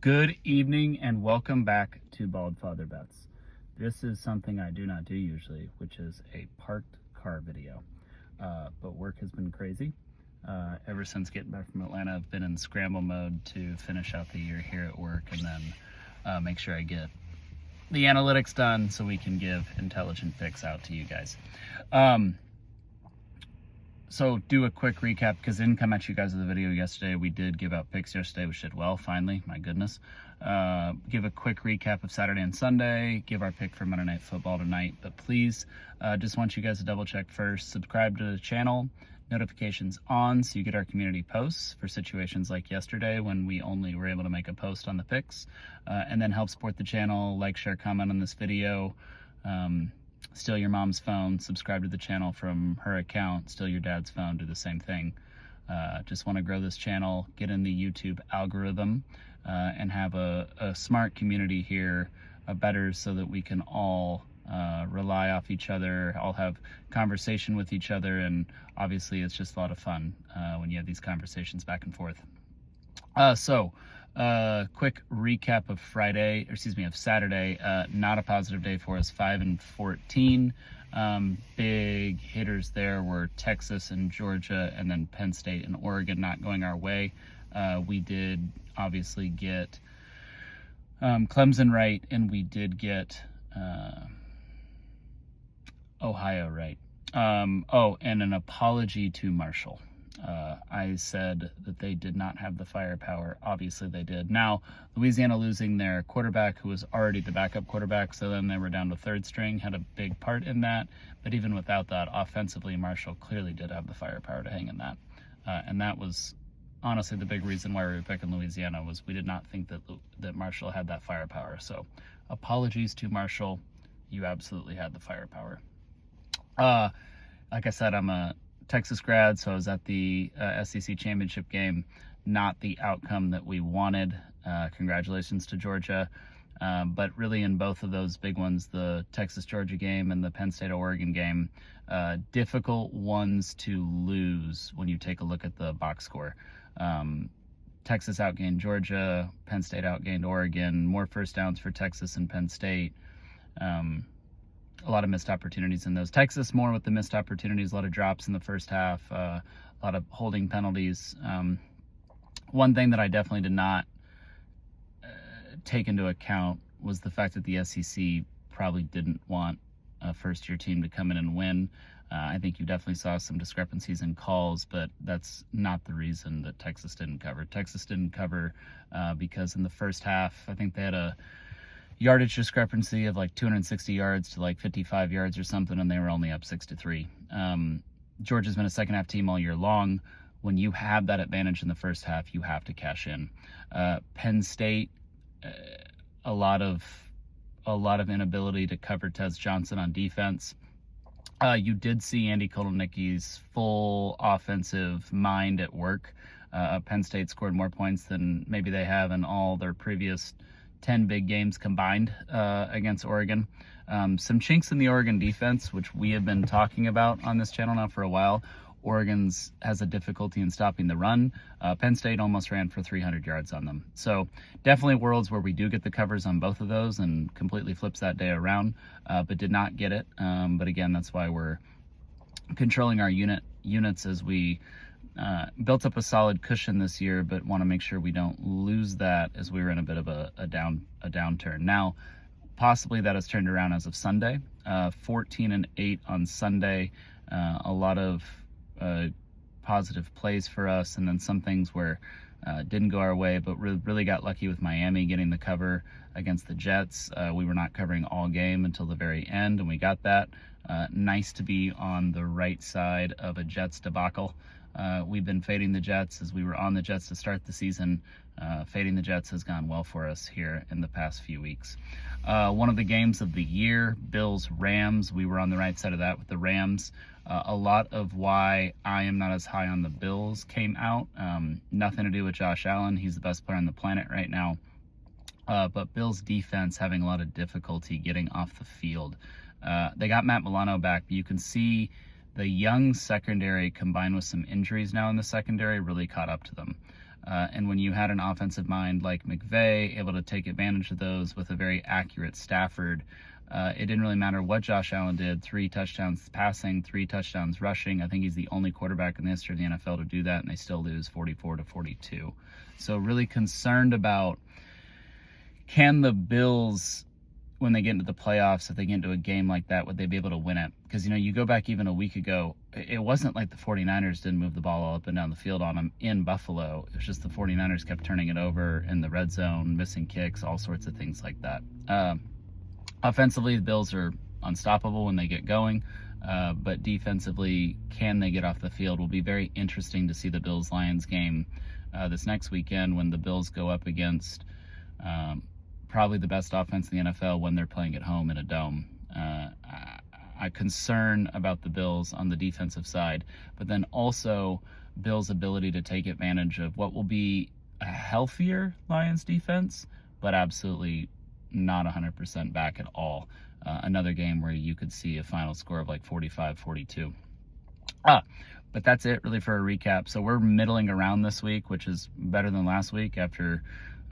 Good evening and welcome back to Bald Father Bets. This is something I do not do usually, which is a parked car video. But work has been crazy. Ever since getting back from Atlanta, I've been in scramble mode to finish out the year here at work and then make sure I get the analytics done so we can give intelligent picks out to you guys. So do a quick recap because I didn't come at you guys with the video yesterday. We did give out picks yesterday, which did well, finally, my goodness. Give a quick recap of Saturday and Sunday, give our pick for Monday Night Football tonight. But please, just want you guys to double check first, subscribe to the channel, notifications on so you get our community posts for situations like yesterday when we only were able to make a post on the picks. And then help support the channel, like, share, comment on this video. Steal your mom's phone, subscribe to the channel from her account, steal your dad's phone, do the same thing. Just want to grow this channel, get in the YouTube algorithm, and have a smart community here, better so that we can all rely off each other, all have conversation with each other, and obviously it's just a lot of fun when you have these conversations back and forth. Quick recap of Saturday. Not a positive day for us, 5-14. Big hitters there were Texas and Georgia, and then Penn State and Oregon not going our way. We did obviously get Clemson right, and we did get Ohio right. And an apology to Marshall. I said that they did not have the firepower. Obviously they did. Now, Louisiana losing their quarterback, who was already the backup quarterback, so then they were down to third string, had a big part in that. But even without that, offensively, Marshall clearly did have the firepower to hang in that. And that was honestly the big reason why we were picking Louisiana, was we did not think that Marshall had that firepower. So apologies to Marshall. You absolutely had the firepower. Like I said, I'm a Texas grad, so I was at the SEC championship game. Not the outcome that we wanted. Congratulations to Georgia. But really in both of those big ones, the Texas-Georgia game and the Penn State-Oregon game, difficult ones to lose when you take a look at the box score. Texas outgained Georgia, Penn State outgained Oregon, more first downs for Texas and Penn State. A lot of missed opportunities in those. Texas more with the missed opportunities, a lot of drops in the first half, a lot of holding penalties. One thing that I definitely did not take into account was the fact that the SEC probably didn't want a first-year team to come in and win. I think you definitely saw some discrepancies in calls, but that's not the reason that Texas didn't cover. Texas didn't cover because in the first half, I think they had a yardage discrepancy of like 260 yards to like 55 yards or something, and they were only up 6-3. Georgia's been a second half team all year long. When you have that advantage in the first half, you have to cash in. Penn State, a lot of inability to cover Tez Johnson on defense. You did see Andy Kotelnicki's full offensive mind at work. Penn State scored more points than maybe they have in all their previous 10 big games combined against Oregon. Some chinks in the Oregon defense, which we have been talking about on this channel now for a while. Oregon's has a difficulty in stopping the run. Penn State almost ran for 300 yards on them. So definitely worlds where we do get the covers on both of those and completely flips that day around, but did not get it. But again, that's why we're controlling our units as we built up a solid cushion this year, but want to make sure we don't lose that as we were in a bit of a downturn. Now, possibly that has turned around as of Sunday. 14-8 on Sunday. A lot of positive plays for us, and then some things where didn't go our way, but really got lucky with Miami getting the cover against the Jets. We were not covering all game until the very end, and we got that. Nice to be on the right side of a Jets debacle. We've been fading the Jets as we were on the Jets to start the season. Fading the Jets has gone well for us here in the past few weeks. One of the games of the year, Bills-Rams, we were on the right side of that with the Rams. A lot of why I am not as high on the Bills came out. Nothing to do with Josh Allen. He's the best player on the planet right now. But Bills defense having a lot of difficulty getting off the field. They got Matt Milano back, but you can see the young secondary combined with some injuries now in the secondary really caught up to them. And when you had an offensive mind like McVay, able to take advantage of those with a very accurate Stafford, it didn't really matter what Josh Allen did. 3 touchdowns passing, 3 touchdowns rushing. I think he's the only quarterback in the history of the NFL to do that, and they still lose 44-42. So really concerned about, can the Bills, when they get into the playoffs, if they get into a game like that, would they be able to win it? Because, you go back even a week ago, it wasn't like the 49ers didn't move the ball all up and down the field on them in Buffalo. It was just the 49ers kept turning it over in the red zone, missing kicks, all sorts of things like that. Offensively, the Bills are unstoppable when they get going, but defensively, can they get off the field? Will be very interesting to see the Bills-Lions game this next weekend when the Bills go up against probably the best offense in the NFL when they're playing at home in a dome. I concern about the Bills on the defensive side, but then also Bills' ability to take advantage of what will be a healthier Lions defense, but absolutely not 100% back at all. Another game where you could see a final score of like 45-42. But that's it really for a recap. So we're middling around this week, which is better than last week after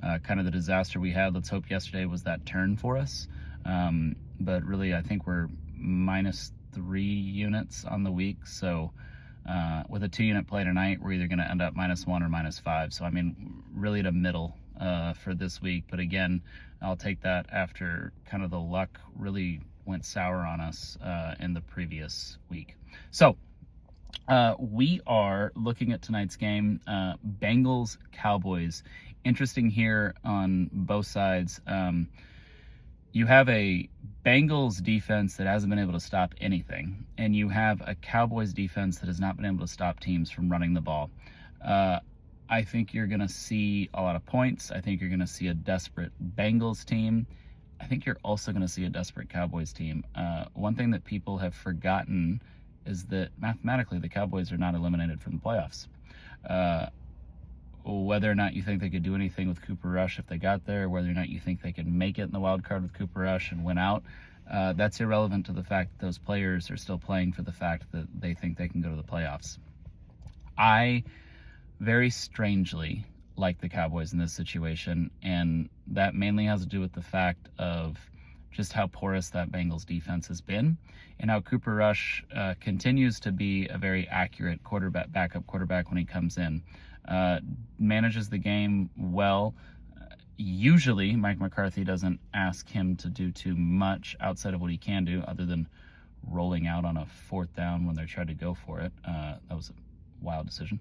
kind of the disaster we had. Let's hope yesterday was that turn for us. But really, I think we're -3 units on the week. So with a 2-unit play tonight, we're either going to end up -1 or -5. So, I mean, really to middle for this week. But again, I'll take that after kind of the luck really went sour on us in the previous week. So we are looking at tonight's game, Bengals, Cowboys. Interesting here on both sides. You have a Bengals defense that hasn't been able to stop anything, and you have a Cowboys defense that has not been able to stop teams from running the ball. I think you're going to see a lot of points. I think you're going to see a desperate Bengals team. I think you're also going to see a desperate Cowboys team. One thing that people have forgotten is that mathematically the Cowboys are not eliminated from the playoffs. Whether or not you think they could do anything with Cooper Rush if they got there, whether or not you think they could make it in the wild card with Cooper Rush and win out, that's irrelevant to the fact that those players are still playing for the fact that they think they can go to the playoffs. I very strangely like the Cowboys in this situation, and that mainly has to do with the fact of just how porous that Bengals defense has been, and how Cooper Rush continues to be a very accurate backup quarterback when he comes in. Manages the game well. Usually, Mike McCarthy doesn't ask him to do too much outside of what he can do, other than rolling out on a 4th down when they're trying to go for it. That was a wild decision.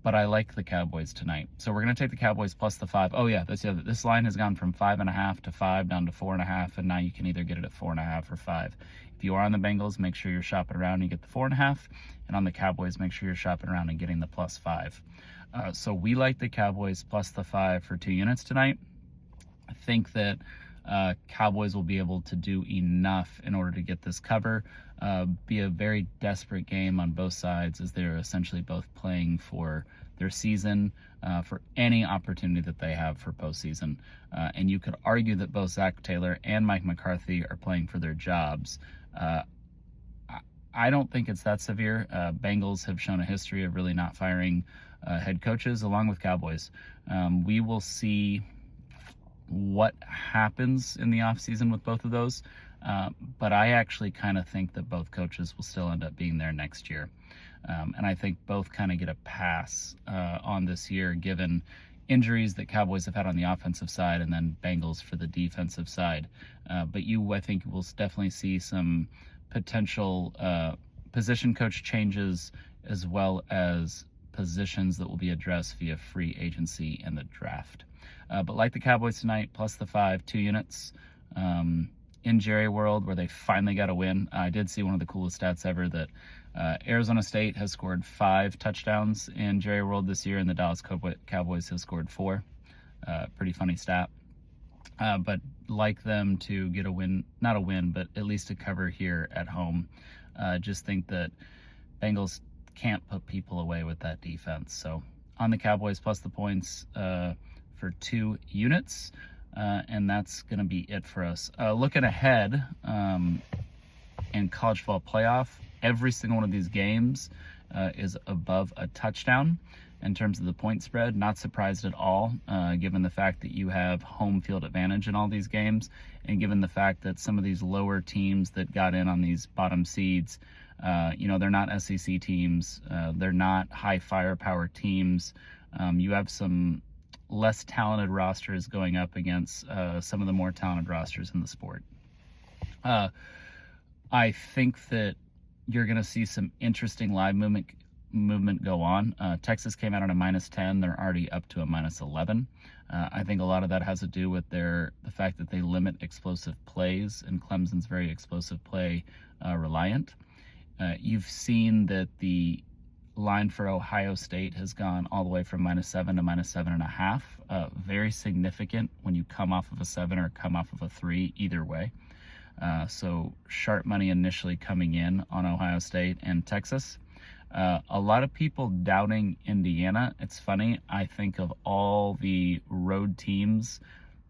But I like the Cowboys tonight. So we're going to take the Cowboys plus the 5. Oh, yeah, this line has gone from 5.5 to 5 down to 4.5, and now you can either get it at 4.5 or 5. If you are on the Bengals, make sure you're shopping around and you get the 4.5. And on the Cowboys, make sure you're shopping around and getting the plus 5. So we like the Cowboys plus the 5 for 2 units tonight. I think that Cowboys will be able to do enough in order to get this cover. Be a very desperate game on both sides, as they're essentially both playing for their season, for any opportunity that they have for postseason. And you could argue that both Zach Taylor and Mike McCarthy are playing for their jobs. I don't think it's that severe. Bengals have shown a history of really not firing head coaches, along with Cowboys. We will see what happens in the offseason with both of those. But I actually kind of think that both coaches will still end up being there next year. And I think both kind of get a pass on this year, given injuries that Cowboys have had on the offensive side, and then Bengals for the defensive side. But I think we'll definitely see some potential position coach changes, as well as positions that will be addressed via free agency and the draft. But like the Cowboys tonight, plus the 5, 2 units. In Jerry World, where they finally got a win. I did see one of the coolest stats ever, that Arizona State has scored 5 touchdowns in Jerry World this year, and the Dallas Cowboys have scored 4. Pretty funny stat. But like them to get a win, not a win, but at least a cover here at home. Just think that Bengals can't put people away with that defense. So on the Cowboys plus the points for 2 units. And that's going to be it for us. Looking ahead in college football playoff, every single one of these games is above a touchdown. in terms of the point spread. Not surprised at all, given the fact that you have home field advantage in all these games, and given the fact that some of these lower teams that got in on these bottom seeds, they're not SEC teams, they're not high firepower teams. You have some less talented rosters going up against some of the more talented rosters in the sport. I think that you're going to see some interesting live movement go on. Texas came out on a -10. They're already up to a -11. I think a lot of that has to do with the fact that they limit explosive plays, and Clemson's very explosive play reliant. You've seen that the line for Ohio State has gone all the way from -7 to -7.5. Very significant when you come off of a 7 or come off of a 3, either way. So sharp money initially coming in on Ohio State and Texas. A lot of people doubting Indiana. It's funny, I think of all the road teams,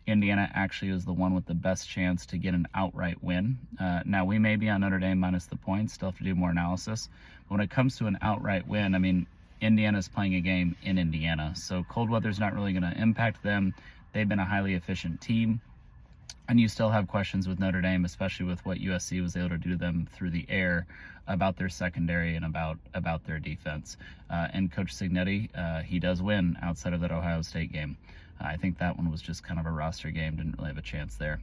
Indiana actually is the one with the best chance to get an outright win. Now, we may be on Notre Dame minus the points, still have to do more analysis. But when it comes to an outright win, I mean, Indiana's playing a game in Indiana, so cold weather's not really going to impact them. They've been a highly efficient team. And you still have questions with Notre Dame, especially with what USC was able to do to them through the air, about their secondary and about their defense. And Coach Cignetti, he does win outside of that Ohio State game. I think that one was just kind of a roster game, didn't really have a chance there.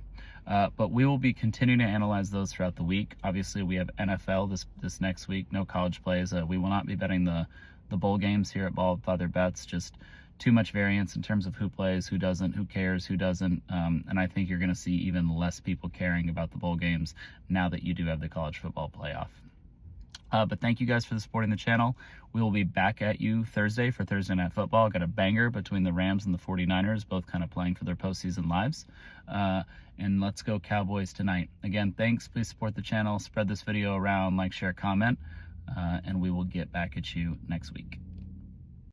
But we will be continuing to analyze those throughout the week. Obviously, we have NFL this next week, no college plays. We will not be betting the bowl games here at Ball with Father Bets, just too much variance in terms of who plays, who doesn't, who cares, who doesn't. And I think you're going to see even less people caring about the bowl games now that you do have the college football playoff. But thank you guys for supporting the channel. We will be back at you Thursday for Thursday Night Football. Got a banger between the Rams and the 49ers, both kind of playing for their postseason lives. And let's go Cowboys tonight. Again, thanks. Please support the channel. Spread this video around, like, share, comment. And we will get back at you next week.